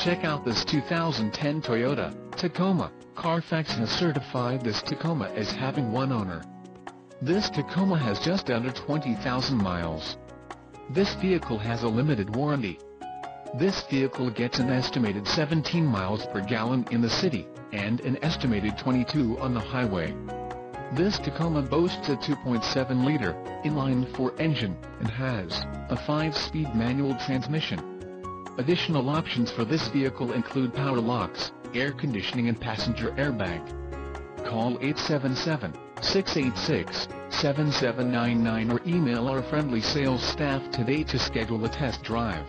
Check out this 2010 Toyota Tacoma. Carfax has certified this Tacoma as having one owner. This Tacoma has just under 20,000 miles. This vehicle has a limited warranty. This vehicle gets an estimated 17 miles per gallon in the city, and an estimated 22 on the highway. This Tacoma boasts a 2.7-liter inline-4 engine, and has a 5-speed manual transmission. Additional options for this vehicle include power locks, air conditioning and passenger airbag. Call 877-686-7799 or email our friendly sales staff today to schedule a test drive.